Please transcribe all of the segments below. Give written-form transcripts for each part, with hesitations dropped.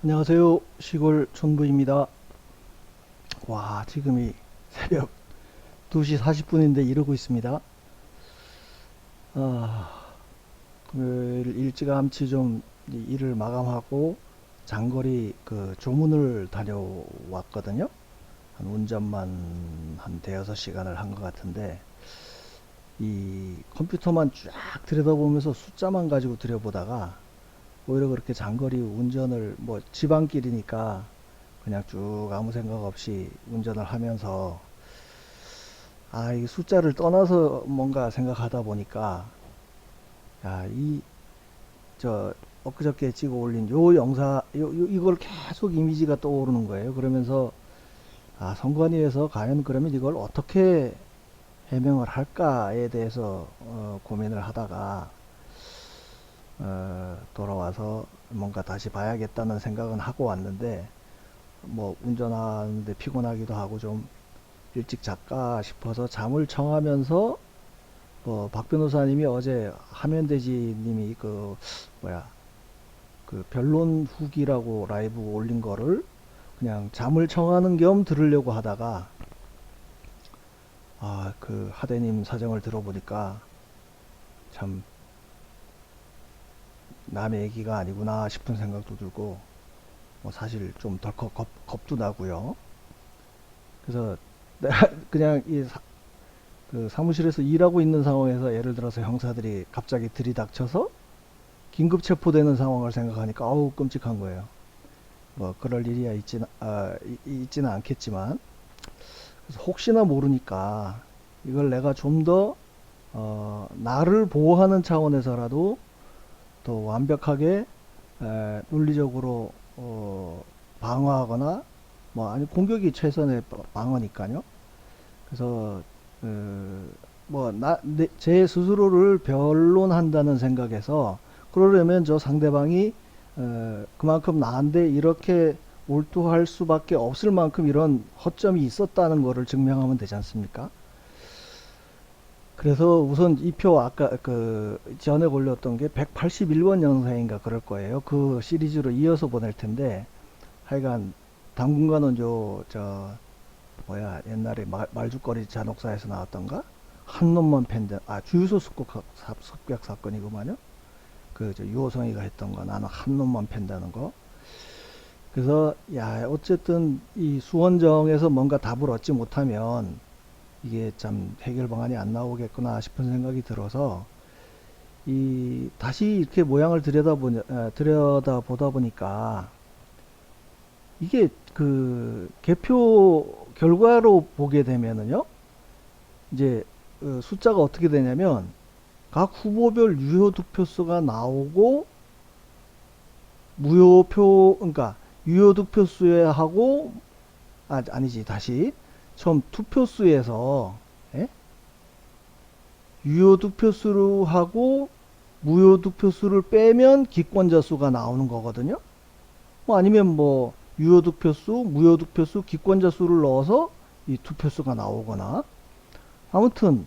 안녕하세요. 시골 촌부입니다. 와, 지금이 새벽 2시 40분인데 이러고 있습니다. 금요일 일찌감치 좀 일을 마감하고 장거리 조문을 다녀왔거든요. 한 운전만 한 대여섯 시간을 한 것 같은데 이 컴퓨터만 쫙 들여다보면서 숫자만 가지고 들여보다가 오히려 그렇게 장거리 운전을 뭐 지방길이니까 그냥 쭉 아무 생각 없이 운전을 하면서 이 숫자를 떠나서 뭔가 생각하다 보니까 야, 엊그저께 찍어 올린 이걸 계속 이미지가 떠오르는 거예요. 그러면서 선관위에서 과연 그러면 이걸 어떻게 해명을 할까에 대해서 고민을 하다가 돌아와서 뭔가 다시 봐야겠다는 생각은 하고 왔는데 뭐 운전하는데 피곤하기도 하고 좀 일찍 잘까 싶어서 잠을 청하면서 뭐 박 변호사님이 어제 하면대지님이 그 변론 후기라고 라이브 올린 거를 그냥 잠을 청하는 겸 들으려고 하다가 그 하대님 사정을 들어보니까 참 남의 얘기가 아니구나 싶은 생각도 들고 뭐 사실 좀 덜컥 겁도 나고요. 그래서 내가 그냥 그 사무실에서 일하고 있는 상황에서 예를 들어서 형사들이 갑자기 들이닥쳐서 긴급 체포되는 상황을 생각하니까 아우 끔찍한 거예요. 뭐 그럴 일이야 있지는 않겠지만 그래서 혹시나 모르니까 이걸 내가 좀 더 나를 보호하는 차원에서라도 더 완벽하게 논리적으로 방어하거나 뭐 아니 공격이 최선의 방어니까요. 그래서 제 스스로를 변론한다는 생각에서 그러려면 저 상대방이 그만큼 나한테 이렇게 몰두할 수밖에 없을 만큼 이런 허점이 있었다는 거를 증명하면 되지 않습니까? 그래서 우선 이 표 아까 그 전에 올렸던 게 181번 영상인가 그럴 거예요. 그 시리즈로 이어서 보낼 텐데 하여간 당분간은 옛날에 말죽거리 잔혹사에서 나왔던가 한 놈만 팬다 주유소 습격 사건이구만요. 유호성이가 했던 거 나는 한 놈만 팬다는 거. 그래서 어쨌든 이 수원정에서 뭔가 답을 얻지 못하면 이게 참 해결 방안이 안 나오겠구나 싶은 생각이 들어서 다시 이렇게 모양을 들여다보다 보니까 이게 그 개표 결과로 보게 되면은요, 이제 숫자가 어떻게 되냐면 각 후보별 유효 득표수가 나오고 그러니까 유효 득표수에 하고 아니지 다시 처음 투표수에서 유효 득표수를 하고 무효 득표수를 빼면 기권자 수가 나오는 거거든요. 뭐 아니면 뭐 유효 득표수, 무효 득표수, 기권자 수를 넣어서 이 투표수가 나오거나 아무튼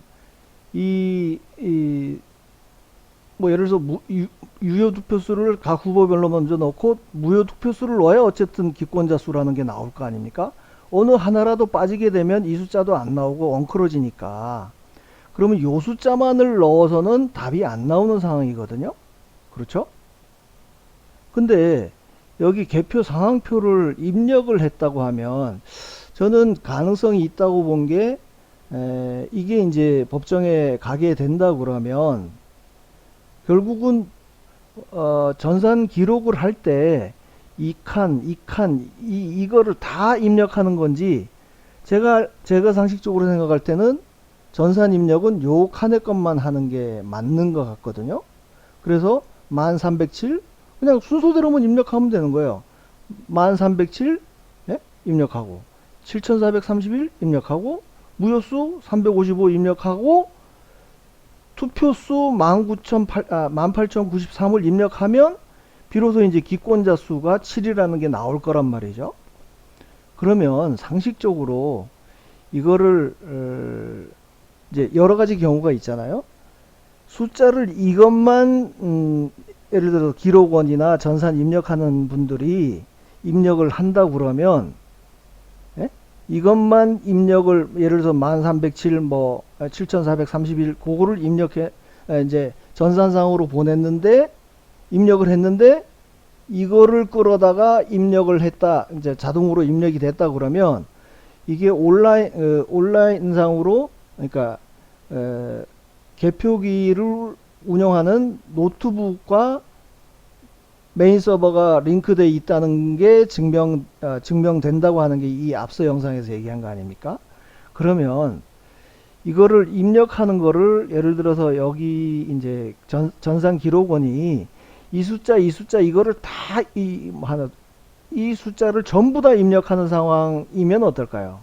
뭐 예를 들어서 유효 득표수를 각 후보별로 먼저 넣고 무효 득표수를 넣어야 어쨌든 기권자 수라는 게 나올 거 아닙니까? 어느 하나라도 빠지게 되면 이 숫자도 안 나오고 엉클어지니까 그러면 요 숫자만을 넣어서는 답이 안 나오는 상황이거든요. 그렇죠? 근데 여기 개표 상황표를 입력을 했다고 하면 저는 가능성이 있다고 본 게 이게 이제 법정에 가게 된다 그러면 결국은 전산 기록을 할 때 이거를 다 입력하는 건지 제가 상식적으로 생각할 때는 전산 입력은 요 칸의 것만 하는 게 맞는 것 같거든요. 그래서 1307 그냥 순서대로만 입력하면 되는 거예요. 1307 입력하고 7431 입력하고 무효수 355 입력하고 투표수 18,093을 입력하면 비로소 이제 기권자 수가 7이라는 게 나올 거란 말이죠. 그러면 상식적으로 이거를 이제 여러 가지 경우가 있잖아요. 숫자를 이것만 예를 들어 기록원이나 전산 입력하는 분들이 입력을 한다 그러면, 예? 이것만 입력을 예를 들어서 1307 뭐 7431 그거를 입력해 이제 전산상으로 보냈는데 입력을 했는데 이거를 끌어다가 입력을 했다, 이제 자동으로 입력이 됐다 그러면 이게 온라인상으로, 그러니까 개표기를 운영하는 노트북과 메인 서버가 링크되어 있다는 게 증명된다고 하는 게 이 앞서 영상에서 얘기한 거 아닙니까? 그러면 이거를 입력하는 거를 예를 들어서 여기 이제 전산 기록원이 이 숫자 이거를 다 이 숫자를 전부 다 입력하는 상황이면 어떨까요?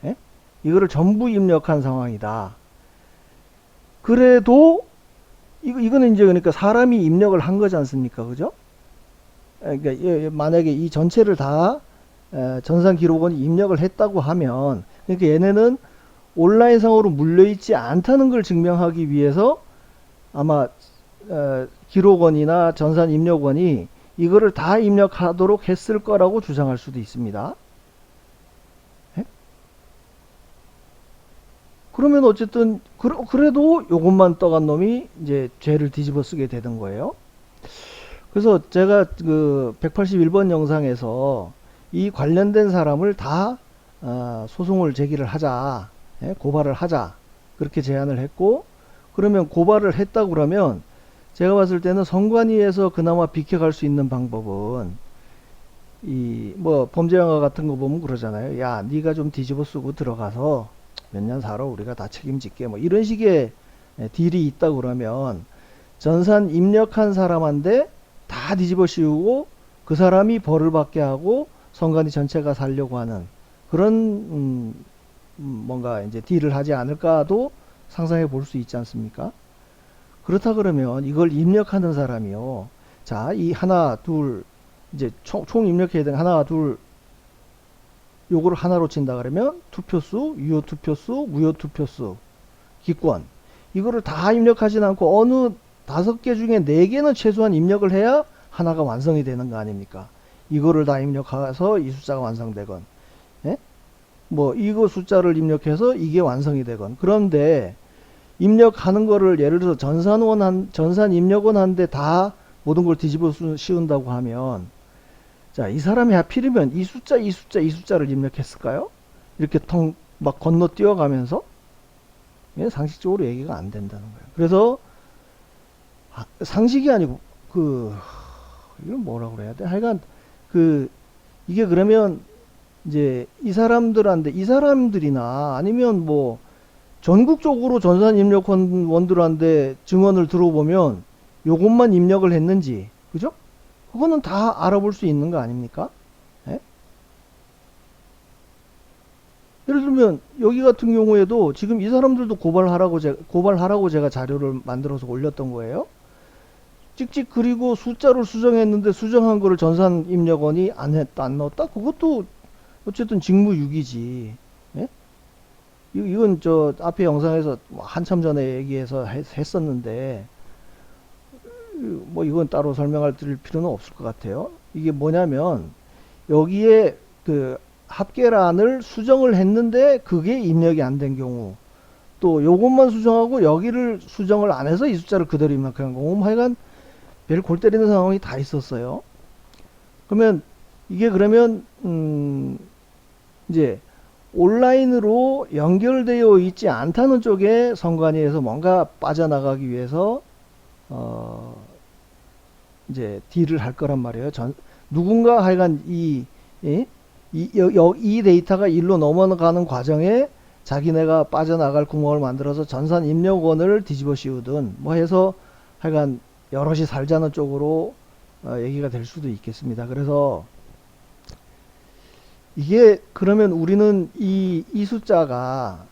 예? 이거를 전부 입력한 상황이다. 그래도 이거는 이제 그러니까 사람이 입력을 한 거지 않습니까? 그죠? 그러니까 만약에 이 전체를 다 전산 기록원이 입력을 했다고 하면, 그러니까 얘네는 온라인상으로 물려있지 않다는 걸 증명하기 위해서 아마 기록원이나 전산 입력원이 이거를 다 입력하도록 했을 거라고 주장할 수도 있습니다. 예? 그러면 어쨌든 그래도 요것만 떠간 놈이 이제 죄를 뒤집어 쓰게 되는 거예요. 그래서 제가 그 181번 영상에서 이 관련된 사람을 다 소송을 제기를 하자, 예? 고발을 하자, 그렇게 제안을 했고, 그러면 고발을 했다 그러면 제가 봤을 때는 선관위에서 그나마 비켜갈 수 있는 방법은 이 뭐 범죄 영화 같은 거 보면 그러잖아요. 야, 네가 좀 뒤집어 쓰고 들어가서 몇 년 살아, 우리가 다 책임질게, 뭐 이런 식의 딜이 있다 그러면 전산 입력한 사람한테 다 뒤집어 씌우고 그 사람이 벌을 받게 하고 선관위 전체가 살려고 하는 그런 뭔가 이제 딜을 하지 않을까도 상상해 볼 수 있지 않습니까? 그렇다 그러면 이걸 입력하는 사람이요. 자, 이 하나, 둘, 이제 총 입력해야 되는 하나, 둘, 요거를 하나로 친다 그러면 투표수, 유효 투표수, 무효 투표수, 기권. 이거를 다 입력하진 않고 어느 5개 중에 4개는 최소한 입력을 해야 하나가 완성이 되는 거 아닙니까? 이거를 다 입력해서 이 숫자가 완성되건, 예? 뭐 이거 숫자를 입력해서 이게 완성이 되건. 그런데 입력하는 거를 예를 들어서 전산 입력원한테 다 모든 걸 뒤집어 씌운다고 하면, 자, 이 사람이 하필이면 이 숫자를 입력했을까요? 이렇게 막 건너뛰어 가면서 상식적으로 얘기가 안 된다는 거예요. 그래서 상식이 아니고 이건 뭐라고 그래야 돼? 하여간 이게 그러면 이제 이 사람들이나 아니면 뭐 전국적으로 전산 입력원들한테 증언을 들어보면 요것만 입력을 했는지, 그죠? 그거는 다 알아볼 수 있는 거 아닙니까? 예? 예를 들면 여기 같은 경우에도 지금 이 사람들도 고발하라고 제가 자료를 만들어서 올렸던 거예요. 찍찍 그리고 숫자를 수정했는데 수정한 거를 전산 입력원이 안 넣었다? 그것도 어쨌든 직무유기지. 예? 이건 저 앞에 영상에서 한참 전에 얘기해서 했었는데 뭐 이건 따로 설명할 드릴 필요는 없을 것 같아요. 이게 뭐냐면 여기에 그 합계란을 수정을 했는데 그게 입력이 안 된 경우, 또 요것만 수정하고 여기를 수정을 안 해서 이 숫자를 그대로 입력한 경우, 하여간 별 골 때리는 상황이 다 있었어요. 그러면 이게 그러면 이제 온라인으로 연결되어 있지 않다는 쪽에 선관위에서 뭔가 빠져나가기 위해서 이제 딜을 할 거란 말이에요. 누군가 하여간 이 데이터가 일로 넘어가는 과정에 자기네가 빠져나갈 구멍을 만들어서 전산 입력원을 뒤집어 씌우든 뭐 해서 하여간 여럿이 살자는 쪽으로 얘기가 될 수도 있겠습니다. 그래서 이게 그러면 우리는 이 숫자가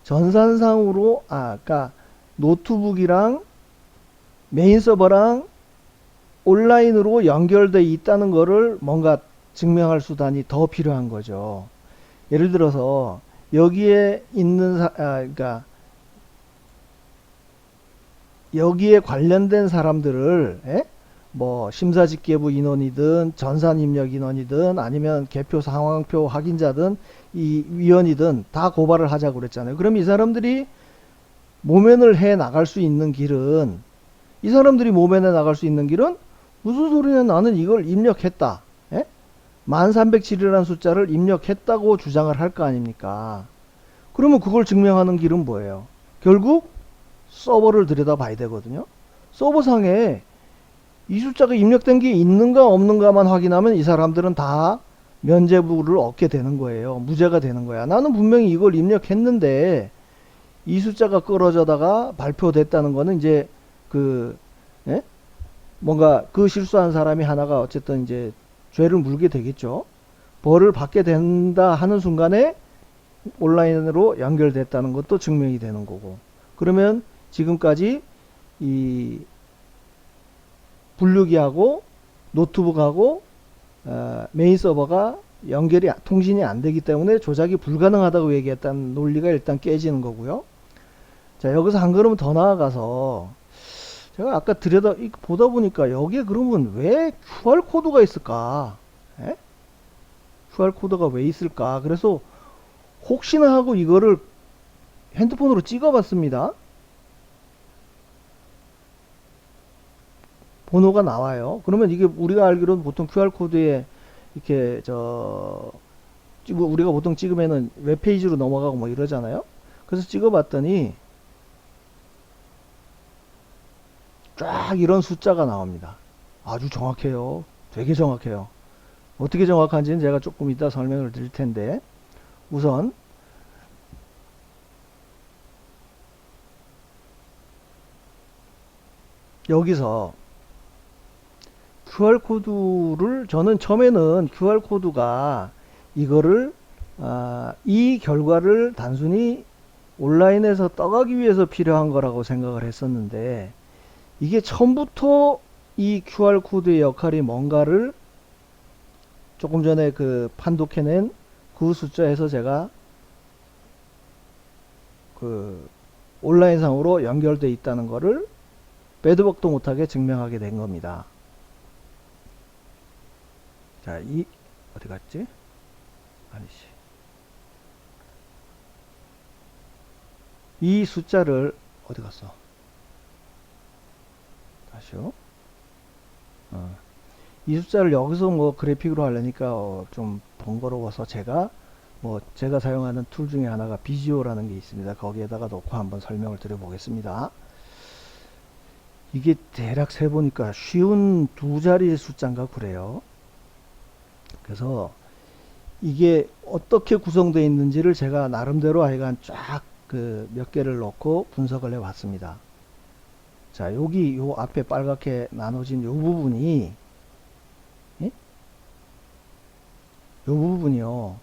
전산상으로 그러니까 노트북이랑 메인 서버랑 온라인으로 연결되어 있다는 거를 뭔가 증명할 수단이 더 필요한 거죠. 예를 들어서 여기에 있는 그러니까 여기에 관련된 사람들을 뭐 심사집계부 인원이든 전산 입력 인원이든 아니면 개표 상황표 확인자든 이 위원이든 다 고발을 하자고 그랬잖아요. 그럼 이 사람들이 모면을 해 나갈 수 있는 길은 이 사람들이 모면해 나갈 수 있는 길은 무슨 소리냐 나는 이걸 입력했다. 예? 1307이라는 숫자를 입력했다고 주장을 할 거 아닙니까? 그러면 그걸 증명하는 길은 뭐예요? 결국 서버를 들여다봐야 되거든요. 서버상에 이 숫자가 입력된 게 있는가 없는가만 확인하면 이 사람들은 다 면죄부를 얻게 되는 거예요. 무죄가 되는 거야. 나는 분명히 이걸 입력했는데 이 숫자가 끌어져다가 발표됐다는 거는 이제 그 예? 뭔가 그 실수한 사람이 하나가 어쨌든 이제 죄를 물게 되겠죠. 벌을 받게 된다 하는 순간에 온라인으로 연결됐다는 것도 증명이 되는 거고. 그러면 지금까지 이 분류기하고 노트북하고 메인 서버가 연결이 통신이 안 되기 때문에 조작이 불가능하다고 얘기했다는 논리가 일단 깨지는 거고요. 자, 여기서 한 걸음 더 나아가서 제가 아까 보다 보니까 여기에 그러면 왜 QR 코드가 있을까? 에? QR 코드가 왜 있을까? 그래서 혹시나 하고 이거를 핸드폰으로 찍어 봤습니다. 번호가 나와요. 그러면 이게 우리가 알기로는 보통 QR코드에 이렇게 우리가 보통 찍으면은 웹페이지로 넘어가고 뭐 이러잖아요. 그래서 찍어봤더니 쫙 이런 숫자가 나옵니다. 아주 정확해요. 되게 정확해요. 어떻게 정확한지는 제가 조금 이따 설명을 드릴 텐데 우선 여기서 QR코드를 저는 처음에는 QR코드가 이거를 이 결과를 단순히 온라인에서 떠가기 위해서 필요한 거라고 생각을 했었는데 이게 처음부터 이 QR코드의 역할이 뭔가를 조금 전에 그 판독해낸 그 숫자에서 제가 그 온라인상으로 연결돼 있다는 거를 빼도 못하게 증명하게 된 겁니다. 자, 어디 갔지? 아니지. 이 숫자를 어디 갔어? 다시요. 이 숫자를 여기서 뭐 그래픽으로 하려니까 좀 번거로워서 제가 사용하는 툴 중에 하나가 비지오라는 게 있습니다. 거기에다가 놓고 한번 설명을 드려보겠습니다. 이게 대략 세보니까 쉬운 두 자리 숫자인가 그래요. 그래서 이게 어떻게 구성되어 있는지를 제가 나름대로 하여간 쫙 그 몇 개를 넣고 분석을 해 왔습니다. 자, 여기 요 앞에 빨갛게 나눠진 요 부분이 예? 요 부분이요.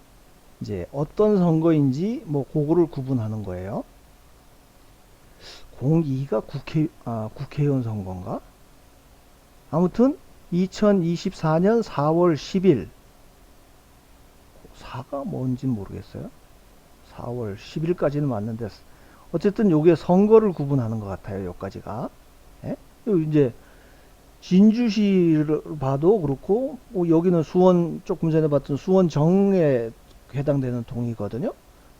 이제 어떤 선거인지 뭐 그거를 구분하는 거예요. 02가 국회의원 선거인가? 아무튼 2024년 4월 10일 4가 뭔진 모르겠어요. 4월 10일까지는 맞는데 어쨌든 요게 선거를 구분하는 것 같아요. 요까지가. 예? 이제 진주시를 봐도 그렇고 여기는 수원 조금 전에 봤던 수원정에 해당되는 동이거든요.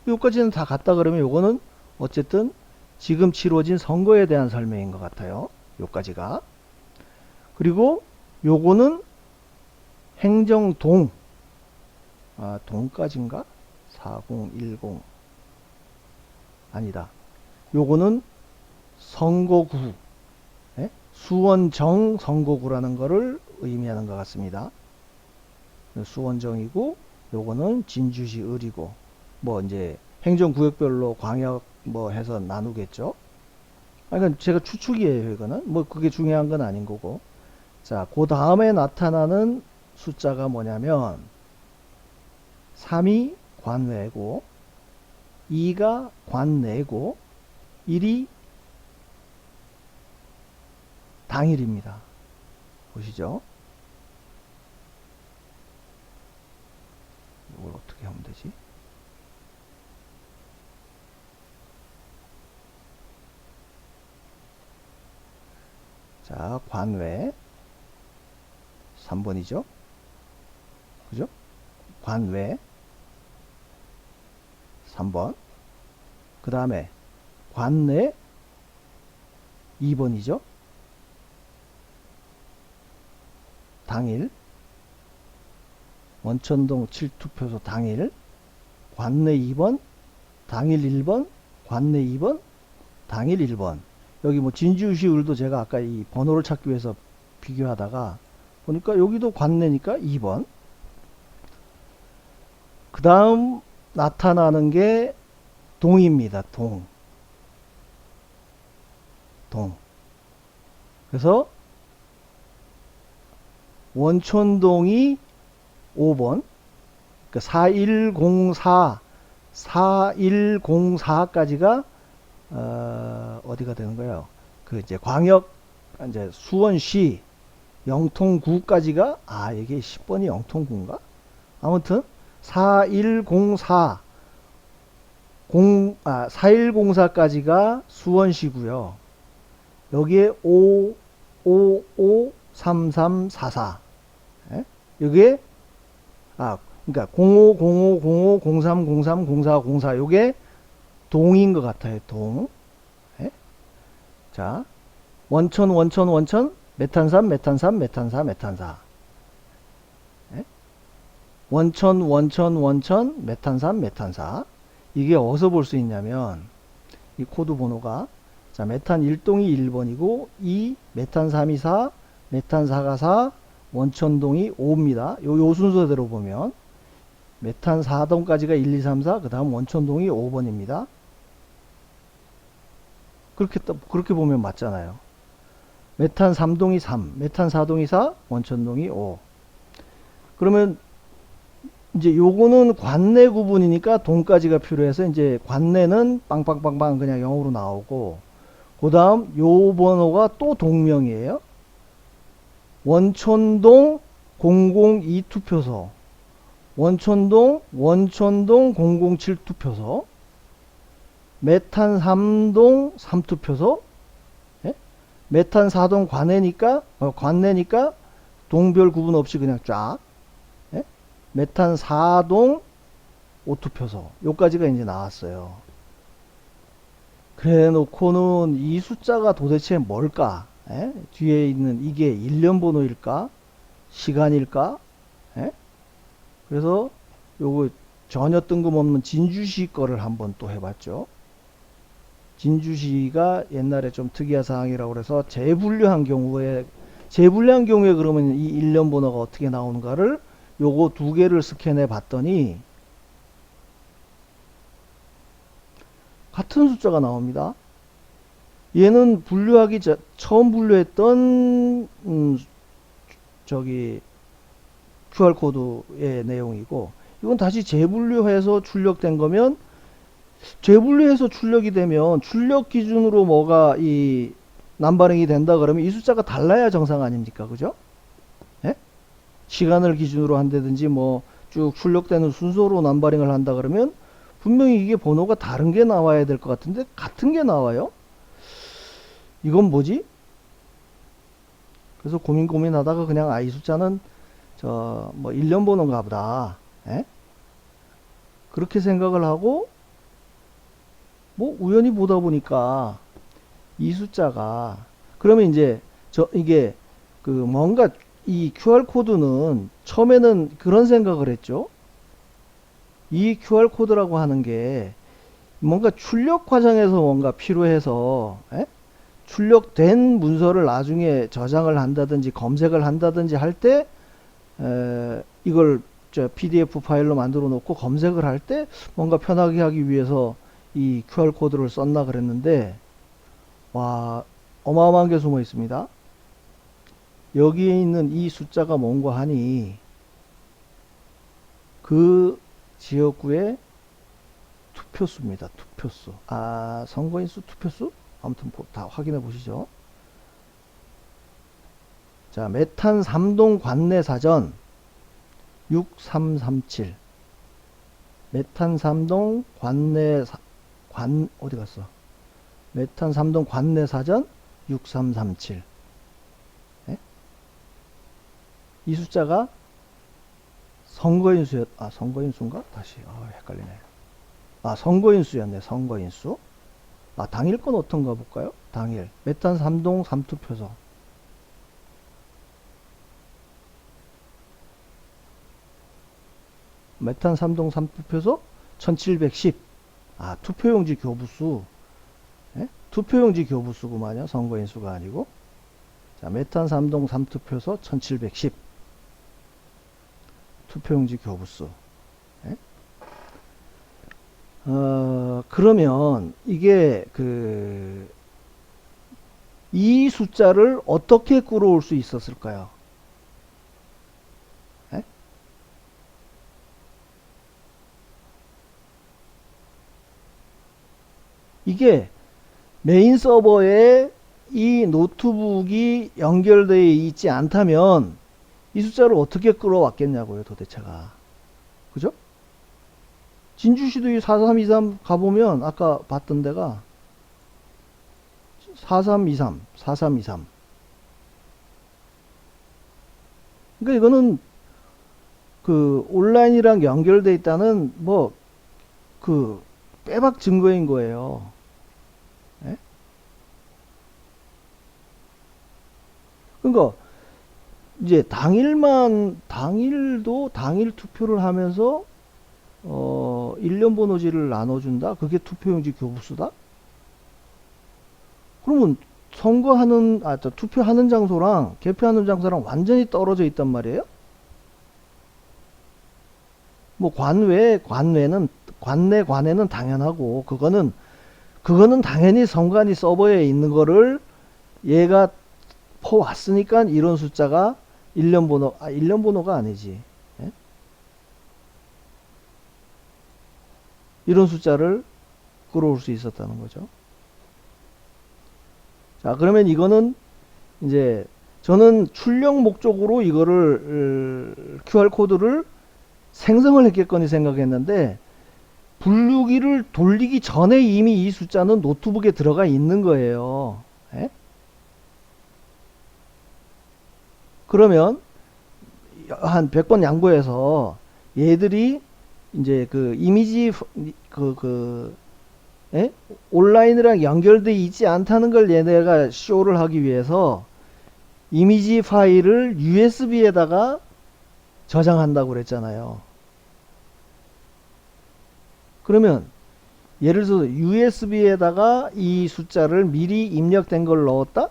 요까지는 다 같다 그러면 요거는 어쨌든 지금 치러진 선거에 대한 설명인 것 같아요. 요까지가. 그리고 요거는 행정동 동까지인가? 4010 아니다. 요거는 선거구 예? 수원정 선거구라는 거를 의미하는 것 같습니다. 수원정이고 요거는 진주시 을이고 뭐 이제 행정구역별로 광역 뭐 해서 나누겠죠. 그러니까 제가 추측이에요. 이거는 뭐 그게 중요한 건 아닌 거고. 자, 그 다음에 나타나는 숫자가 뭐냐면 3이 관외고 2가 관내고 1이 당일입니다. 보시죠. 이걸 어떻게 하면 되지? 자, 관외 3번이죠. 그죠? 관외 3번. 그 다음에 관내 2번이죠. 당일 원천동 7투표소 당일 관내 2번, 당일 1번, 관내 2번, 당일 1번. 여기 뭐 진주시을도 제가 아까 이 번호를 찾기 위해서 비교하다가 보니까 여기도 관내니까 2번. 그 다음 나타나는 게 동입니다. 동. 그래서 원촌동이 5번. 그러니까 4104까지가 어디가 되는 거예요? 그 이제 광역 이제 수원시 영통구까지가 이게 10번이 영통구인가? 아무튼 4104까지가 수원시고요. 여기에 5553344. 예? 여기에 그러니까 05050503030404 요게 동인 것 같아요. 동. 예? 자, 원천 메탄산 예? 원천 메탄산 이게 어디서 볼 수 있냐면 이 코드 번호가 자, 메탄 1동이 1번이고 2 메탄 3이 4 메탄 4가 4 원천동이 5입니다. 요 순서대로 보면 메탄 4동까지가 1, 2, 3, 4 그 다음 원천동이 5번입니다. 그렇게 보면 맞잖아요. 메탄 3동이 3 메탄 4동이 4 원천동이 5. 그러면 이제 요거는 관내 구분이니까 동까지가 필요해서 이제 관내는 빵빵빵빵 그냥 0으로 나오고 그 다음 요 번호가 또 동명이에요. 원촌동 002 투표소 원촌동 007 투표소 메탄 3동 3투표소 예? 메탄 4동 관내니까 동별 구분 없이 그냥 쫙 예? 메탄 4동 5투표소 요까지가 이제 나왔어요. 그래 놓고는 이 숫자가 도대체 뭘까? 예? 뒤에 있는 이게 일련 번호일까? 시간일까? 예? 그래서 요거 전혀 뜬금없는 진주시 거를 한번 또 해봤죠. 진주시가 옛날에 좀 특이한 사항이라고 그래서 재분류한 경우에 그러면 이 일련 번호가 어떻게 나오는가를 요거 두 개를 스캔해 봤더니 같은 숫자가 나옵니다. 얘는 분류하기 처음 분류했던 저기 QR코드의 내용이고 이건 다시 재분류해서 출력된 거면 재분류해서 출력이 되면 출력 기준으로 뭐가 이 남발행이 된다 그러면 이 숫자가 달라야 정상 아닙니까? 그죠? 예? 시간을 기준으로 한다든지 뭐 쭉 출력되는 순서로 남발행을 한다 그러면 분명히 이게 번호가 다른 게 나와야 될 것 같은데 같은 게 나와요. 이건 뭐지? 그래서 고민하다가 그냥 이 숫자는 저 뭐 일련 번호인가 보다. 에? 그렇게 생각을 하고 뭐 우연히 보다 보니까 이 숫자가 그러면 이제 이게 그 뭔가 이 QR코드는 처음에는 그런 생각을 했죠. 이 QR코드라고 하는 게 뭔가 출력 과정에서 뭔가 필요해서 출력된 문서를 나중에 저장을 한다든지 검색을 한다든지 할 때 이걸 PDF 파일로 만들어 놓고 검색을 할 때 뭔가 편하게 하기 위해서 이 QR코드를 썼나 그랬는데 와 어마어마한 게 숨어 있습니다. 여기에 있는 이 숫자가 뭔가 하니 그 지역구의 투표수입니다. 투표수. 선거인수 투표수? 아무튼 다 확인해 보시죠. 자, 메탄 3동 관내 사전 6337. 메탄 3동 어디 갔어? 메탄 3동 관내 사전 6337. 네? 이 숫자가 선거인수인가? 다시, 헷갈리네. 선거인수였네, 선거인수. 당일 건 어떤가 볼까요? 당일. 메탄 3동 3투표소. 메탄 3동 3투표소 1710. 투표용지 교부수. 예? 투표용지 교부수구만요. 선거인수가 아니고. 자, 메탄 3동 3투표소 1710. 투표용지 교부수. 예? 그러면 이게 이 숫자를 어떻게 끌어올 수 있었을까요? 예? 이게 메인 서버에 이 노트북이 연결되어 있지 않다면 이 숫자를 어떻게 끌어왔겠냐고요, 도대체가. 그죠? 진주시도 이 4323 가보면 아까 봤던 데가 4323, 4323. 그러니까 이거는 온라인이랑 연결돼 있다는 빼박 증거인 거예요. 예? 그러니까 이제 당일도 당일 투표를 하면서 일련 번호지를 나눠준다? 그게 투표용지 교부수다? 그러면 투표하는 장소랑 개표하는 장소랑 완전히 떨어져 있단 말이에요? 관내는 당연하고, 그거는 당연히 선관위 서버에 있는 거를 얘가 퍼왔으니까 이런 숫자가 일련 번호가 아니지. 예? 이런 숫자를 끌어올 수 있었다는 거죠. 자, 그러면 이거는 이제 저는 출력 목적으로 이거를 QR코드를 생성을 했겠거니 생각했는데 분류기를 돌리기 전에 이미 이 숫자는 노트북에 들어가 있는 거예요. 예? 그러면 한 100번 양보해서 얘들이 이제 이미지 예? 온라인이랑 연결되어 있지 않다는 걸 얘네가 쇼를 하기 위해서 이미지 파일을 USB에다가 저장한다고 그랬잖아요. 그러면 예를 들어서 USB에다가 이 숫자를 미리 입력된 걸 넣었다?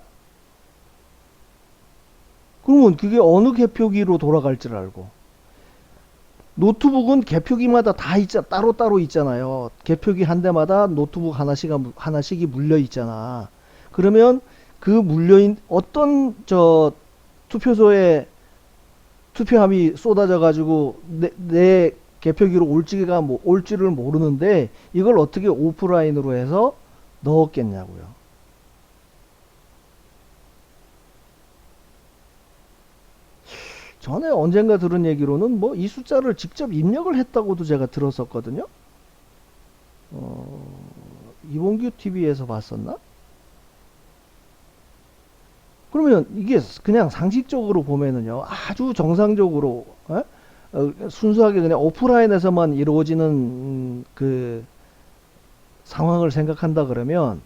그러면 그게 어느 개표기로 돌아갈 줄 알고. 노트북은 개표기마다 다 따로따로 있잖아요. 개표기 한 대마다 노트북 하나씩이 물려 있잖아. 그러면 어떤 투표소에 투표함이 쏟아져 가지고 내 개표기로 올지를 모르는데 이걸 어떻게 오프라인으로 해서 넣었겠냐고요. 전에 언젠가 들은 얘기로는 이 숫자를 직접 입력을 했다고도 제가 들었었거든요. 이봉규 TV에서 봤었나? 그러면 이게 그냥 상식적으로 보면은요, 아주 정상적으로 순수하게 그냥 오프라인에서만 이루어지는 상황을 생각한다 그러면,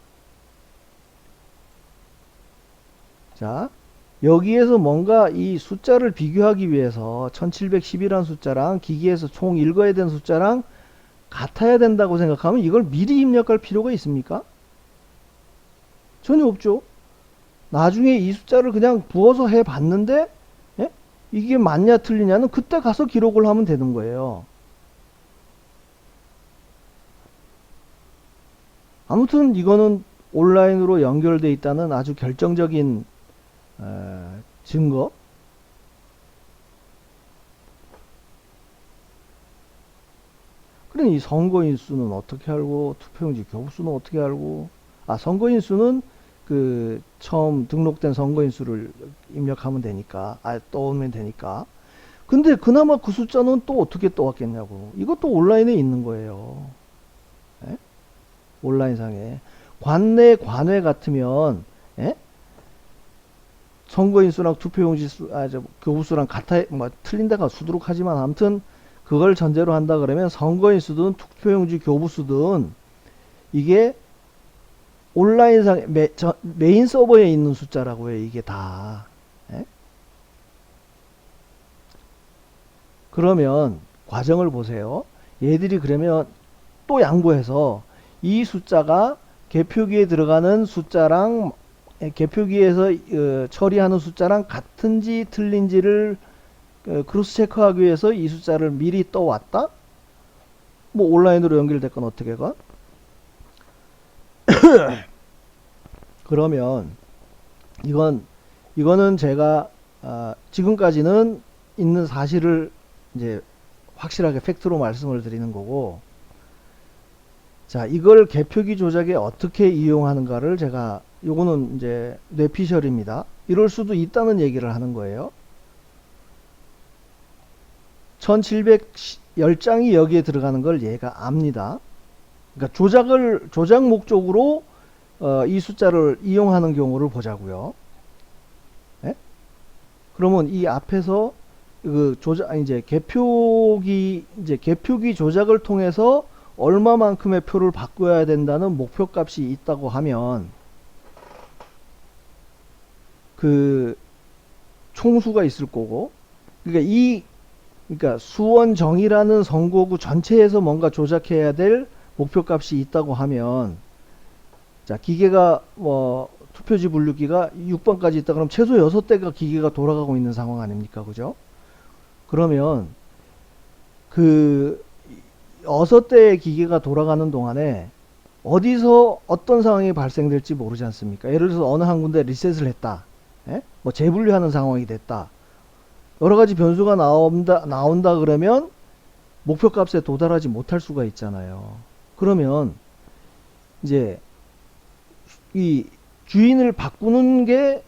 자, 여기에서 뭔가 이 숫자를 비교하기 위해서 1710이라는 숫자랑 기기에서 총 읽어야 되는 숫자랑 같아야 된다고 생각하면 이걸 미리 입력할 필요가 있습니까? 전혀 없죠. 나중에 이 숫자를 그냥 부어서 해 봤는데 이게 맞냐 틀리냐는 그때 가서 기록을 하면 되는 거예요. 아무튼 이거는 온라인으로 연결되어 있다는 아주 결정적인 증거. 그럼 이 선거인수는 어떻게 알고, 투표용지 교부수는 어떻게 알고, 선거인수는 처음 등록된 선거인수를 입력하면 되니까, 떠오면 되니까. 근데 그나마 그 숫자는 또 어떻게 떠왔겠냐고. 이것도 온라인에 있는 거예요. 예? 온라인상에. 관내 관외 같으면, 예? 선거인 수랑 투표용지 수, 교부 수랑 같아, 뭐, 틀린 데가 수두룩하지만 아무튼 그걸 전제로 한다 그러면 선거인 수든 투표용지 교부 수든 이게 온라인상 메인 서버에 있는 숫자라고요. 이게 다. 예? 그러면 과정을 보세요. 얘들이 그러면 또 양보해서 이 숫자가 개표기에 들어가는 숫자랑 개표기에서 처리하는 숫자랑 같은지 틀린지를 크로스 체크하기 위해서 이 숫자를 미리 떠왔다? 뭐 온라인으로 연결됐건 어떻게건 그러면 이거는 제가 지금까지는 있는 사실을 이제 확실하게 팩트로 말씀을 드리는 거고, 자, 이걸 개표기 조작에 어떻게 이용하는가를 제가, 요거는 이제 뇌피셜입니다. 이럴 수도 있다는 얘기를 하는 거예요. 1710장이 여기에 들어가는 걸 얘가 압니다. 그러니까 조작 목적으로 이 숫자를 이용하는 경우를 보자고요. 예? 그러면 이 앞에서 그 이제 개표기 조작을 통해서 얼마만큼의 표를 바꿔야 된다는 목표값이 있다고 하면 그 총수가 있을 거고, 그러니까 수원정이라는 선거구 전체에서 뭔가 조작해야 될 목표값이 있다고 하면, 자, 기계가 뭐 투표지 분류기가 6번까지 있다 그러면 최소 6대가 기계가 돌아가고 있는 상황 아닙니까? 그죠? 그러면 그 6대의 기계가 돌아가는 동안에 어디서 어떤 상황이 발생될지 모르지 않습니까? 예를 들어서 어느 한 군데 리셋을 했다. 예? 뭐 재분류하는 상황이 됐다. 여러 가지 변수가 나온다 그러면 목표값에 도달하지 못할 수가 있잖아요. 그러면 이제 이 주인을 바꾸는 게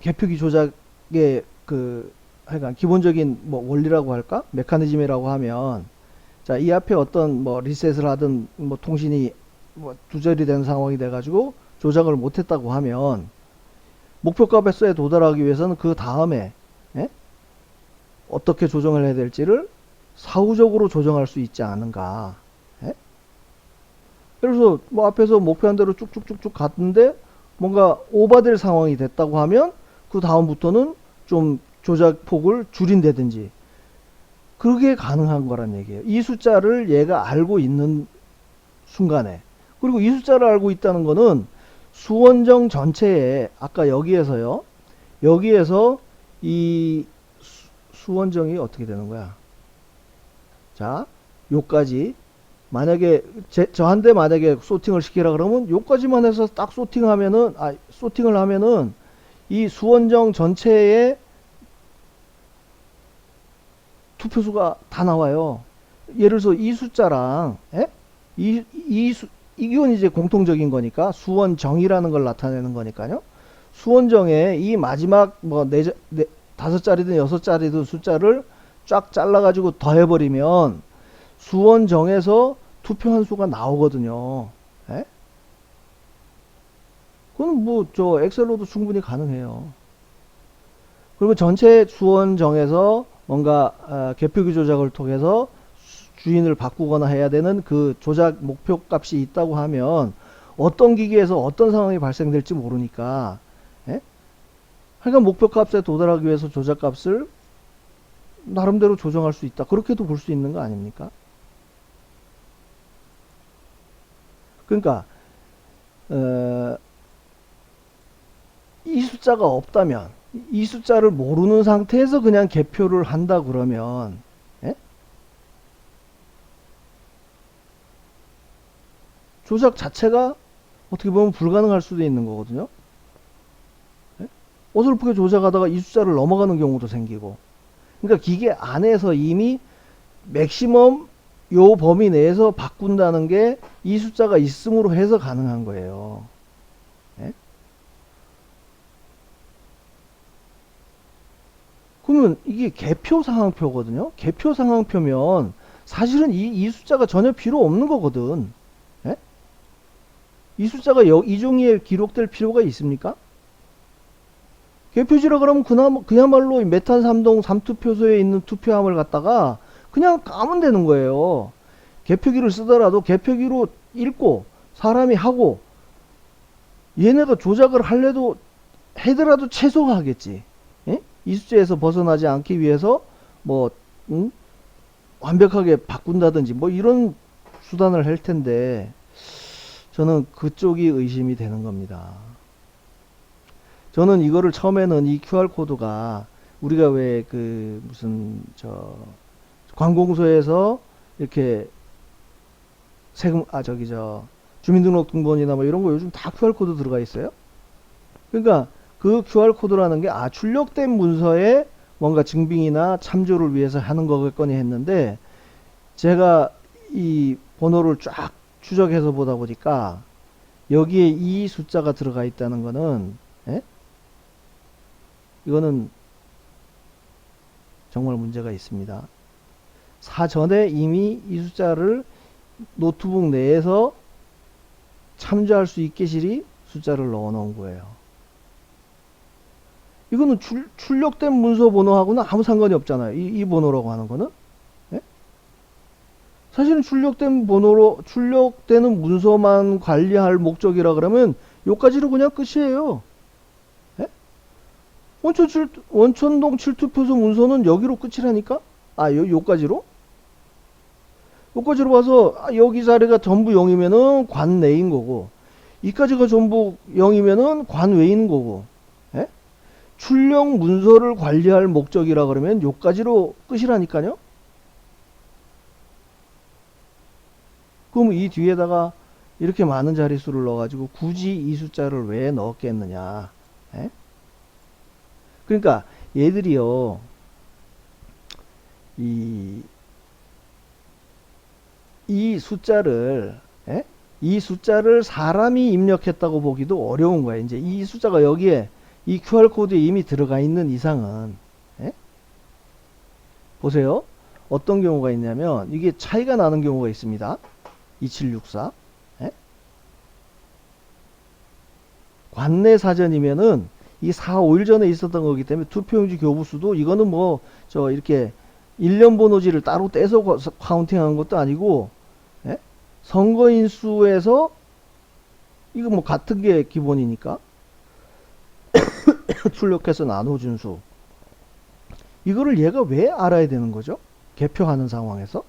개표기 조작의 하여간 기본적인 뭐 원리라고 할까? 메커니즘이라고 하면, 자, 이 앞에 어떤 뭐 리셋을 하든 뭐 통신이 뭐 두절이 된 상황이 돼가지고 조작을 못했다고 하면 목표값에 도달하기 위해서는 그 다음에 어떻게 조정을 해야 될지를 사후적으로 조정할 수 있지 않은가. 예? 그래서 뭐 앞에서 목표한 대로 쭉쭉쭉쭉 갔는데 뭔가 오버될 상황이 됐다고 하면 그 다음부터는 좀 조작 폭을 줄인다든지 그게 가능한 거란 얘기예요. 이 숫자를 얘가 알고 있는 순간에, 그리고 이 숫자를 알고 있다는 거는 수원정 전체에 아까 여기에서 이 수원정이 어떻게 되는 거야? 자, 요까지 만약에 저한테 만약에 소팅을 시키라 그러면 요까지만 해서 딱 소팅을 하면은 이 수원정 전체에 투표수가 다 나와요. 예를 들어서 이 숫자랑 이건 이제 공통적인 거니까 수원정이라는 걸 나타내는 거니까요. 수원정에 이 마지막 뭐 5자리든 6자리든 숫자를 쫙 잘라가지고 더해버리면 수원정에서 투표한 수가 나오거든요. 예? 그건 뭐 저 엑셀로도 충분히 가능해요. 그리고 전체 수원정에서 뭔가 개표기 조작을 통해서 주인을 바꾸거나 해야 되는 그 조작 목표 값이 있다고 하면 어떤 기계에서 어떤 상황이 발생될지 모르니까, 예? 하여간 목표 값에 도달하기 위해서 조작 값을 나름대로 조정할 수 있다. 그렇게도 볼 수 있는 거 아닙니까? 그러니까 이 숫자가 없다면, 이 숫자를 모르는 상태에서 그냥 개표를 한다 그러면, 예? 조작 자체가 어떻게 보면 불가능할 수도 있는 거거든요. 예? 어설프게 조작하다가 이 숫자를 넘어가는 경우도 생기고, 그러니까 기계 안에서 이미 맥시멈 요 범위 내에서 바꾼다는 게 이 숫자가 있음으로 해서 가능한 거예요. 예? 그러면 이게 개표 상황표거든요. 개표 상황표면 사실은 이 숫자가 전혀 필요 없는 거거든. 예? 이 숫자가 이 종이에 기록될 필요가 있습니까? 개표지라 그러면 그야말로 메탄 3동 3투표소에 있는 투표함을 갖다가 그냥 까면 되는 거예요. 개표기를 쓰더라도 개표기로 읽고 사람이 하고 얘네가 조작을 해더라도 최소화하겠지. 예? 이 숫자에서 벗어나지 않기 위해서 뭐 완벽하게 바꾼다든지 뭐 이런 수단을 할 텐데 저는 그쪽이 의심이 되는 겁니다. 저는 이거를 처음에는 이 QR코드가 우리가 왜 그 무슨 관공서에서 이렇게 세금 주민등록등본이나 뭐 이런 거 요즘 다 QR코드 들어가 있어요. 그러니까 그 QR코드라는 게 출력된 문서에 뭔가 증빙이나 참조를 위해서 하는 거겠거니 했는데 제가 이 번호를 쫙 추적해서 보다 보니까 여기에 이 숫자가 들어가 있다는 거는 이거는 정말 문제가 있습니다. 사전에 이미 이 숫자를 노트북 내에서 참조할 수 있게실이 숫자를 넣어 놓은 거예요. 이거는 출력된 문서 번호하고는 아무 상관이 없잖아요. 이 번호라고 하는 거는. 예? 사실은 출력되는 문서만 관리할 목적이라 그러면 요까지로 그냥 끝이에요. 예? 원천동 7투표소 문서는 여기로 끝이라니까? 요까지로? 요까지로 봐서 여기 자리가 전부 0이면은 관 내인 거고 이까지가 전부 0이면은 관 외인 거고 예? 출력 문서를 관리할 목적이라 그러면 요까지로 끝이라니까요. 그럼 이 뒤에다가 이렇게 많은 자릿수를 넣어가지고 굳이 이 숫자를 왜 넣었겠느냐. 예? 그러니까 얘들이요 이 숫자를 이 숫자를 사람이 입력했다고 보기도 어려운 거예요. 이제 이 숫자가 여기에 이 QR코드에 이미 들어가 있는 이상은 보세요. 어떤 경우가 있냐면 이게 차이가 나는 경우가 있습니다. 2764 관내 사전이면은 이 4, 5일 전에 있었던 거기 때문에 투표용지 교부수도 이거는 뭐 이렇게 일련 번호지를 따로 떼서 카운팅한 것도 아니고 선거인 수에서 이거 뭐 같은 게 기본이니까 출력해서 나눠준 수 이거를 얘가 왜 알아야 되는 거죠? 개표하는 상황에서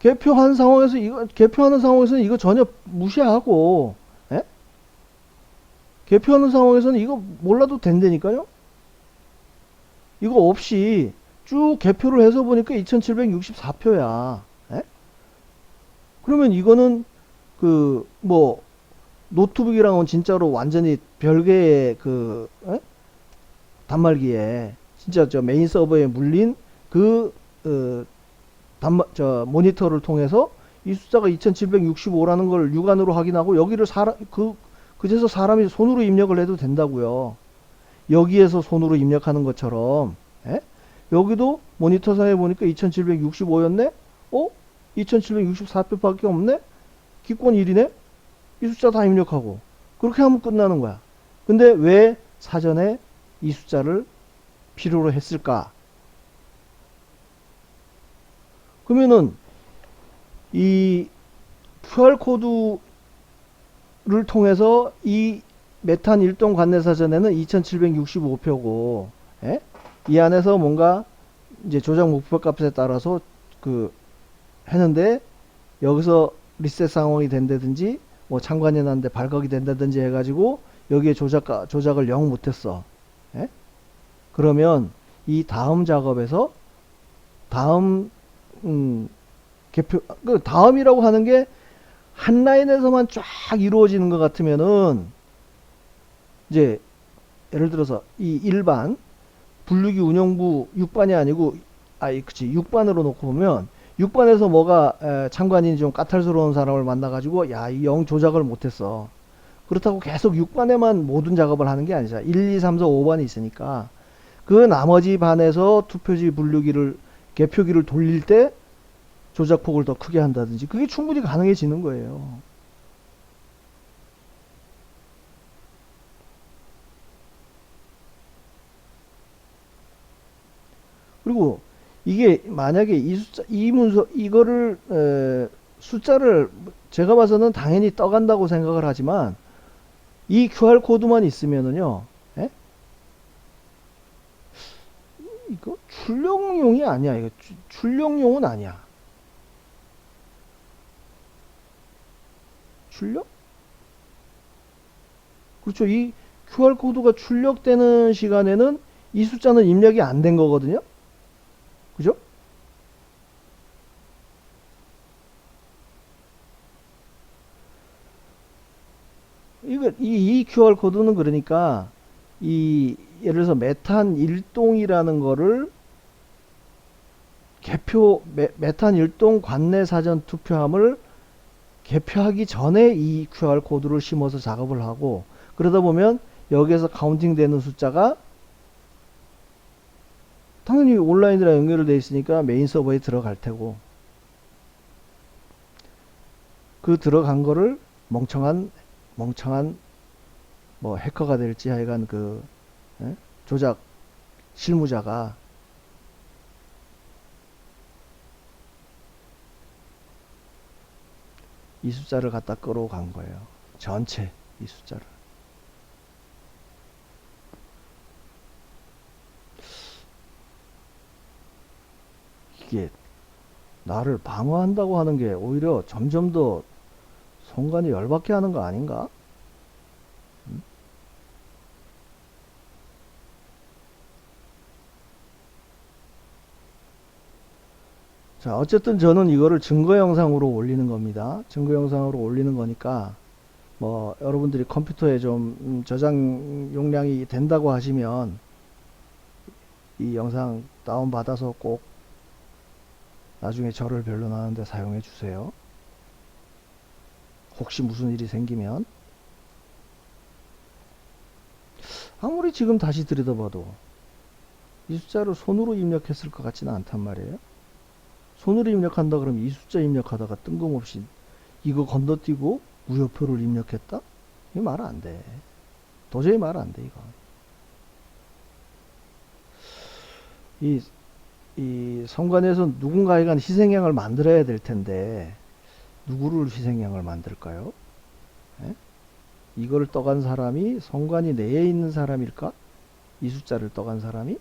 개표하는 상황에서는 이거 전혀 무시하고 개표하는 상황에서는 이거 몰라도 된다니까요. 이거 없이 쭉 개표를 해서 보니까 2764표야. 그러면 이거는 뭐 노트북이랑은 진짜로 완전히 별개의 단말기에 진짜 메인 서버에 물린 모니터를 통해서 이 숫자가 2765라는 걸 육안으로 확인하고 여기를 그제서 사람이 손으로 입력을 해도 된다고요. 여기에서 손으로 입력하는 것처럼 여기도 모니터상에 보니까 2765였네? 2764표밖에 없네? 기권 1이네? 이 숫자 다 입력하고 그렇게 하면 끝나는 거야. 근데 왜 사전에 이 숫자를 필요로 했을까? 그러면은 이 QR코드를 통해서 이 메탄 1동 관내사전에는 2765표고 이 안에서 뭔가 이제 조작 목표값에 따라서 했는데 여기서 리셋 상황이 된다든지 뭐 창관이 났는데 발각이 된다든지 해가지고 여기에 조작을 영 못했어. 그러면 이 다음 작업에서 다음 다음이라고 하는 게 한 라인에서만 쫙 이루어지는 것 같으면은 이제 예를 들어서 이 일반 분류기 운영부 6반이 아니고 6반으로 놓고 보면 6반에서 뭐가 참관인이 좀 까탈스러운 사람을 만나가지고 이 영 조작을 못했어. 그렇다고 계속 6반에만 모든 작업을 하는 게 아니잖아. 1, 2, 3, 4, 5반이 있으니까 그 나머지 반에서 투표지 분류기를 개표기를 돌릴 때 조작폭을 더 크게 한다든지 그게 충분히 가능해지는 거예요. 그리고 이게 만약에 이 숫자, 이 문서, 이거를, 숫자를 제가 봐서는 당연히 떠간다고 생각을 하지만 이 QR코드만 있으면은요, 예? 이거 출력용이 아니야. 이거 출력용은 아니야. 출력? 그렇죠. 이 QR코드가 출력되는 시간에는 이 숫자는 입력이 안 된 거거든요. 그죠? 이 QR코드는 그러니까 예를 들어서 메탄 일동이라는 거를 메탄 일동 관내 사전 투표함을 개표하기 전에 이 QR코드를 심어서 작업을 하고, 그러다 보면 여기에서 카운팅 되는 숫자가 당연히 온라인이랑 연결되어 있으니까 메인 서버에 들어갈 테고, 그 들어간 거를 멍청한 뭐 해커가 될지 하여간 조작 실무자가 이 숫자를 갖다 끌어간 거예요. 전체 이 숫자를. 이게 나를 방어한다고 하는 게 오히려 점점 더 성관이 열받게 하는 거 아닌가? 자, 어쨌든 저는 이거를 증거 영상으로 올리는 겁니다. 증거 영상으로 올리는 거니까 뭐 여러분들이 컴퓨터에 좀 저장 용량이 된다고 하시면 이 영상 다운 받아서 꼭 나중에 저를 변론하는데 사용해 주세요. 혹시 무슨 일이 생기면. 아무리 지금 다시 들여다봐도 이 숫자를 손으로 입력했을 것 같지는 않단 말이에요. 손으로 입력한다 그러면 이 숫자 입력하다가 뜬금없이 이거 건너뛰고 무효표를 입력했다? 이거 말 안 돼. 도저히 말 안 돼, 이거. 이 성관에서 누군가에게 희생양을 만들어야 될 텐데, 누구를 희생양을 만들까요? 예? 이걸 떠간 사람이 성관이 내에 있는 사람일까? 이 숫자를 떠간 사람이?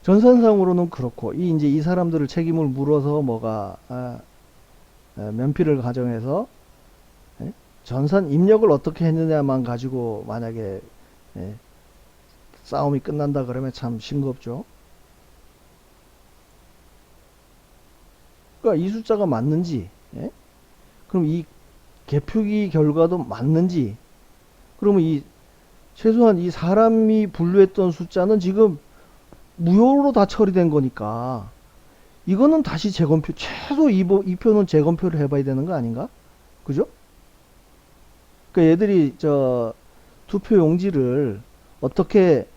전산상으로는 그렇고, 이제 이 사람들을 책임을 물어서 면피를 가정해서, 예? 전산 입력을 어떻게 했느냐만 가지고 만약에, 예, 싸움이 끝난다 그러면 참 싱겁죠. 그러니까 이 숫자가 맞는지, 예? 그럼 이 개표기 결과도 맞는지, 그러면 최소한 이 사람이 분류했던 숫자는 지금 무효로 다 처리된 거니까 이거는 다시 재검표, 최소 이 표는 재검표를 해봐야 되는 거 아닌가? 그죠? 그러니까 얘들이 투표 용지를 어떻게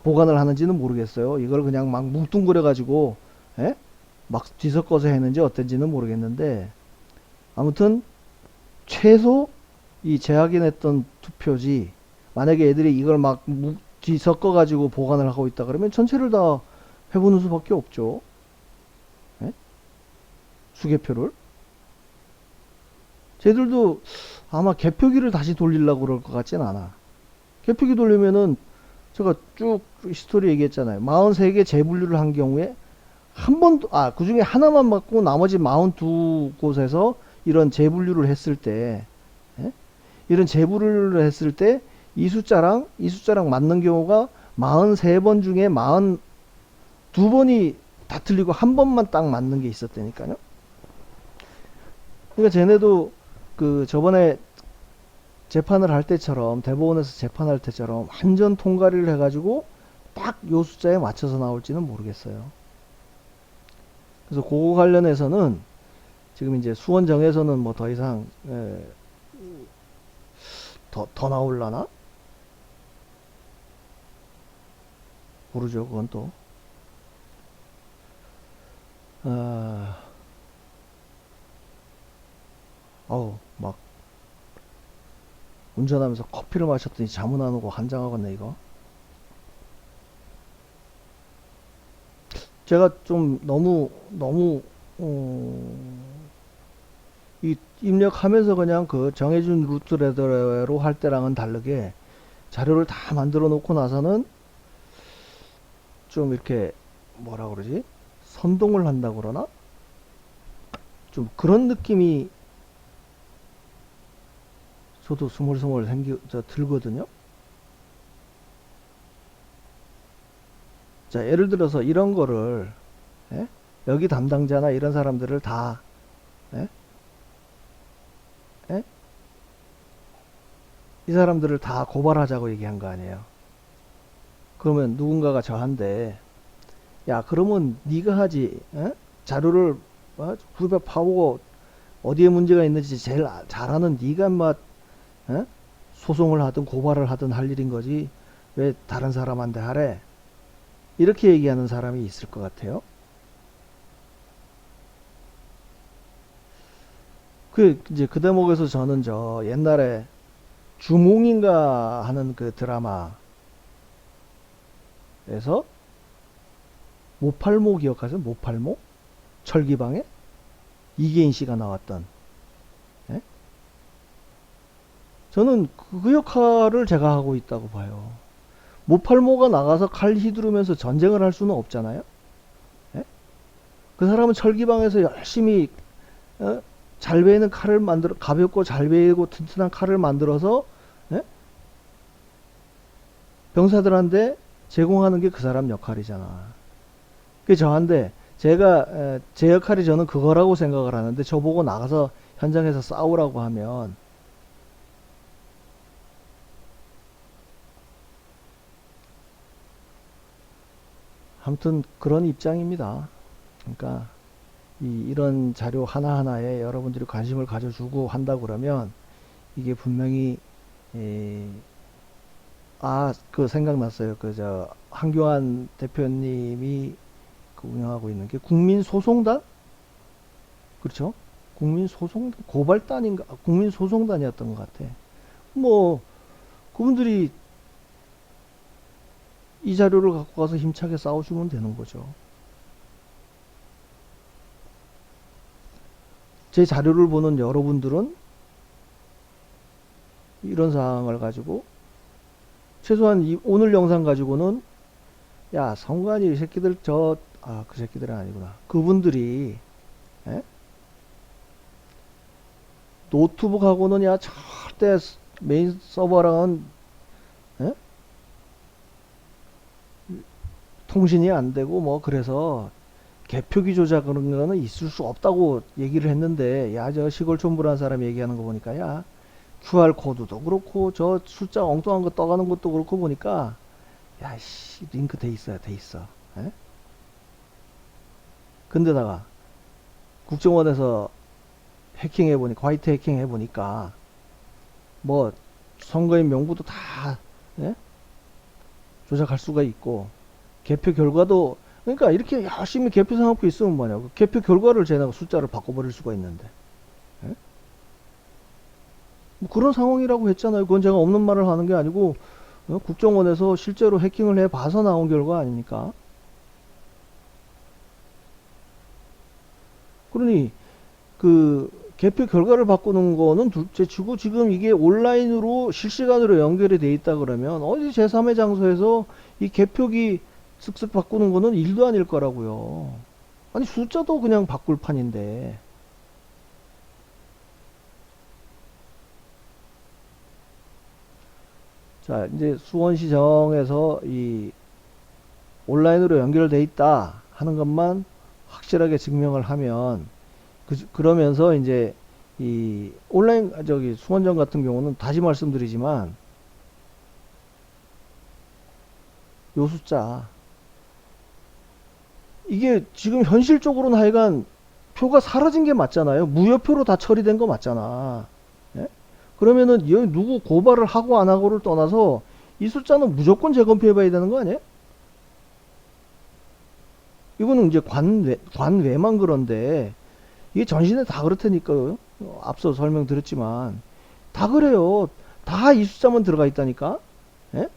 보관을 하는지는 모르겠어요. 이걸 그냥 막 뭉뚱그려 가지고, 예? 막 뒤섞어서 했는지 어땠지는 모르겠는데, 아무튼 최소 이 재확인했던 투표지, 만약에 애들이 이걸 막 뒤섞어 가지고 보관을 하고 있다 그러면 전체를 다 해보는 수밖에 없죠. 예? 수개표를. 쟤들도 아마 개표기를 다시 돌리려고 그럴 것 같진 않아. 개표기 돌리면은 제가 쭉 히스토리 얘기했잖아요. 43개 재분류를 한 경우에 한 번도, 그 중에 하나만 맞고 나머지 42곳에서 이런 재분류를 했을 때, 예? 이런 재분류를 했을 때 이 숫자랑 맞는 경우가 43번 중에 42번이 다 틀리고 한 번만 딱 맞는 게 있었다니까요. 그러니까 쟤네도 저번에 재판을 할 때처럼, 대법원에서 재판할 때처럼 완전 통과리를 해가지고 딱 요 숫자에 맞춰서 나올지는 모르겠어요. 그래서 그거 관련해서는 지금 이제 수원정에서는 뭐 더 이상 더 나올라나? 모르죠. 그건 또. 어, 아우, 막 운전하면서 커피를 마셨더니 잠은 안 오고 환장하겠네, 이거. 제가 좀 너무, 이 입력하면서 그냥 그 정해준 루트레더로 할 때랑은 다르게 자료를 다 만들어 놓고 나서는 좀 이렇게 뭐라 그러지? 선동을 한다 그러나? 좀 그런 느낌이 저도 스물스물 들거든요. 자, 예를 들어서 이런 거를, 예? 여기 담당자나 이런 사람들을 다, 예? 예? 이 사람들을 다 고발하자고 얘기한 거 아니에요. 그러면 누군가가 저한테, 야, 그러면 네가 하지, 자료를 후배 파보고 어디에 문제가 있는지 제일 잘하는 네가 막 소송을 하든 고발을 하든 할 일인 거지. 왜 다른 사람한테 하래? 이렇게 얘기하는 사람이 있을 것 같아요. 이제 그 대목에서 저는 저 옛날에 주몽인가 하는 그 드라마에서 모팔모 기억하세요? 모팔모? 철기방에 이계인 씨가 나왔던. 예? 저는 그 역할을 제가 하고 있다고 봐요. 모팔모가 나가서 칼 휘두르면서 전쟁을 할 수는 없잖아요. 예? 그 사람은 철기방에서 열심히 어? 잘 베이는 칼을 만들어 가볍고 잘 베이고 튼튼한 칼을 만들어서 예? 병사들한테 제공하는 게 그 사람 역할이잖아. 그 저한테 제가 제 역할이 저는 그거라고 생각을 하는데 저보고 나가서 현장에서 싸우라고 하면 아무튼 그런 입장입니다. 그러니까 이런 자료 하나하나에 여러분들이 관심을 가져주고 한다 그러면 이게 분명히 그 생각났어요. 그 저 한교안 대표님이 그 운영하고 있는 게 국민소송단? 그렇죠? 고발단인가? 국민소송단이었던 것 같아. 뭐 그분들이 이 자료를 갖고 가서 힘차게 싸워주면 되는 거죠. 제 자료를 보는 여러분들은 이런 사항을 가지고 최소한 오늘 영상 가지고는 야 성관이 이 새끼들 그 새끼들은 아니구나. 그분들이 에? 노트북하고는 야 절대 메인 서버랑은 에? 통신이 안 되고 뭐 그래서 개표기 조작 그런 거는 있을 수 없다고 얘기를 했는데 야 저 시골 촌부란 사람이 얘기하는 거 보니까 야 QR 코드도 그렇고 저 숫자 엉뚱한 거 떠가는 것도 그렇고 보니까 야씨 링크 돼 있어야 돼 있어. 에? 근데다가 국정원에서 해킹해 보니까 화이트 해킹 해 보니까 뭐 선거인 명부도 다 예? 조작할 수가 있고 개표 결과도 그러니까 이렇게 열심히 개표 상황표 있으면 뭐냐 그 개표 결과를 제가 숫자를 바꿔버릴 수가 있는데 예? 뭐 그런 상황이라고 했잖아요. 그건 제가 없는 말을 하는 게 아니고 국정원에서 실제로 해킹을 해 봐서 나온 결과 아닙니까? 그러니 그 개표 결과를 바꾸는 거는 둘째치고 지금 이게 온라인으로 실시간으로 연결이 돼 있다 그러면 어디 제3의 장소에서 이 개표기 쓱쓱 바꾸는 거는 일도 아닐 거라고요. 아니 숫자도 그냥 바꿀 판인데. 자 이제 수원시정에서 이 온라인으로 연결돼 있다 하는 것만 확실하게 증명을 하면 그러면서 이제 이 온라인 저기 수원전 같은 경우는 다시 말씀드리지만 요 숫자 이게 지금 현실적으로는 하여간 표가 사라진 게 맞잖아요. 무효표로 다 처리된 거 맞잖아. 예? 그러면은 여기 누구 고발을 하고 안 하고를 떠나서 이 숫자는 무조건 재검표해 봐야 되는 거 아니에요? 이거는 이제 관외만 그런데 이게 전신에 다 그렇다니까요. 앞서 설명드렸지만 다 그래요. 다 이 숫자만 들어가 있다니까. 예?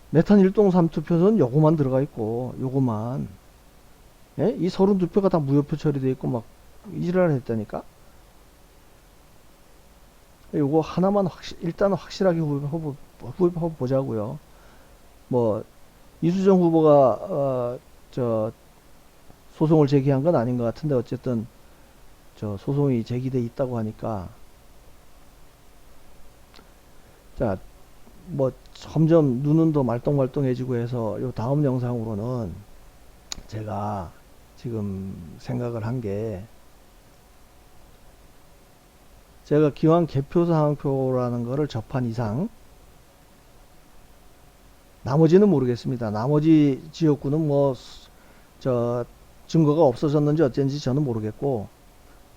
메탄 1동 3투표는 요거만 들어가 있고 요거만. 예? 이 32표가 다 무효표 처리돼 있고 막 이지랄 했다니까. 요거 하나만 일단 확실하게 후보 보자고요. 뭐 이수정 후보가 저 소송을 제기한 건 아닌 것 같은데 어쨌든 저 소송이 제기돼 있다고 하니까 자 뭐 점점 눈은 더 말똥말똥해지고 해서 요 다음 영상으로는 제가 지금 생각을 한 게 제가 기왕 개표사항표라는 거를 접한 이상 나머지는 모르겠습니다. 나머지 지역구는 뭐 저 증거가 없어졌는지 어쩐지 저는 모르겠고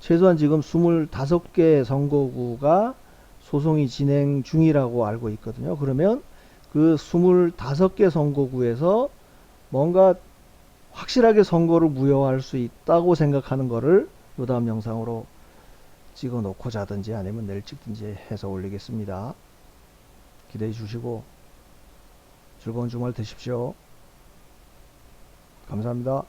최소한 지금 25개 선거구가 소송이 진행 중이라고 알고 있거든요. 그러면 그 25개 선거구에서 뭔가 확실하게 선거를 무효화할 수 있다고 생각하는 거를 요 다음 영상으로 찍어 놓고자든지 아니면 내일 찍든지 해서 올리겠습니다. 기대해 주시고 즐거운 주말 되십시오. 감사합니다.